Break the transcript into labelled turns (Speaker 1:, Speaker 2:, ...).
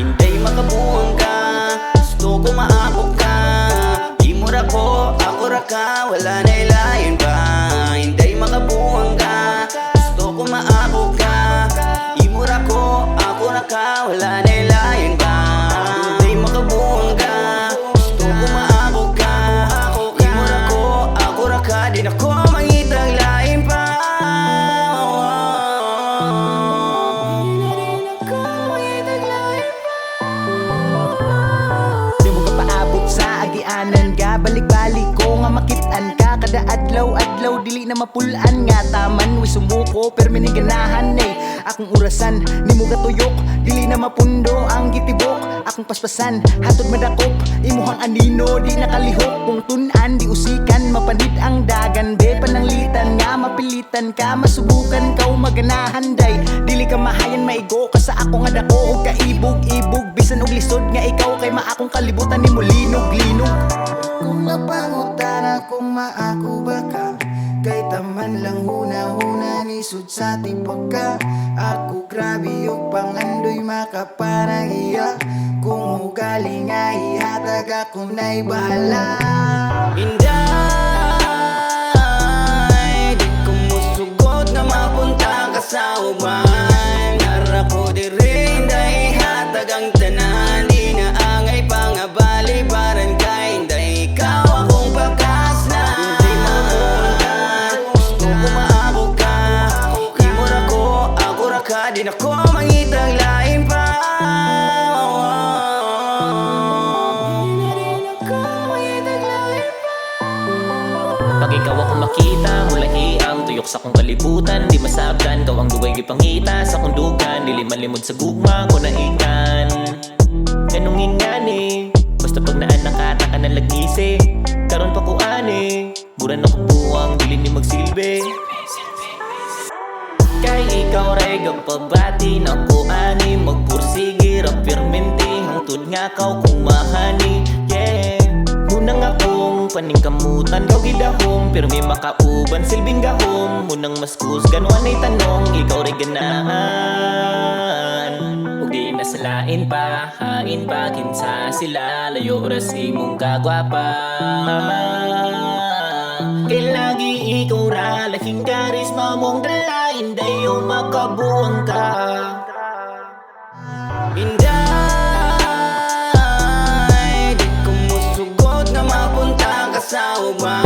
Speaker 1: Hinday makabuang ka, gusto ko maabot ka. Di mo ra ko, ako ra ka, wala na ilayin pa. Hinday makabuang ka, gusto ko maabot ka. Di mo ra ko, ako ra ka, wala na ilayin pa. Hinday makabuang ka, gusto ko maabot ka. Di mo ra ko, ako ra ka, di na ko mangitang lain pa.
Speaker 2: Anan ka, balik-balik ko nga makitaan ka. Kada adlaw-adlaw, dili na mapulaan nga. Taman, sumuko, permi ni ganahan akong urasan, ni mo gatuyok, dili na mapundo ang gitibok. Akong paspasan, hatod madakop, imuhang anino, di nakalihok. Kung tunan, di usikan, mapanid ang dagan. Be, pananglitan nga, mapilitan ka, masubukan ka, maganahan day. Dili ka mahayan, maigo ka sa ako nga dako, o kaibog-ibog. Bisan og lisod nga ikaw, kay maakong kalibutan ni mo linog-linog.
Speaker 3: Kung napangutan akong maako ba ka, kay taman lang huna-huna ni sud sa tipagka. Ako grabe yung pangandoy makapanahiya. Kung ugali nga ihatag ako na'y bahala.
Speaker 1: Inday, di ko musugot na mapunta ka sa uban. Nara ko diri, inday, hatag ang tanan. Di na angay pangabali, parang ka, inday, ikaw akong bakas na. Hindi mabuhan ka, gusto ko maabot ka. Di mo ra ko, ako ra ka, di na ko mangitang lain pa.
Speaker 4: Pag ikaw ako makita, mulahi ang tuyok sa kong kalibutan. Di masabdan, kaw ang duway gipangita sa kundugan. Dili malimod sa gugma ko na ikan. Ganong ingani, basta pag naan nakata ka ng lagisi. Karon pa ko ani, mura na ko buwang, dili ni magsilbi. Kay ikaw ray pabati na ko ani, magpursige ra permente hangtod nga kaw kung mahani. Yeah, munang akong paningkamutan daw gidahom, pero may makauban silbing gahom. Munang mas kusgan wanay tanong, ikaw ray ganahan. Ug di na salain pa, hain pa kinsa sila, layo ra si mong kagwapa. Kay lagi ikaw ra, lahing karisma mong dala. Inday yung makabuang ka.
Speaker 1: Inday, di ko musugot na mapunta ka sa uban.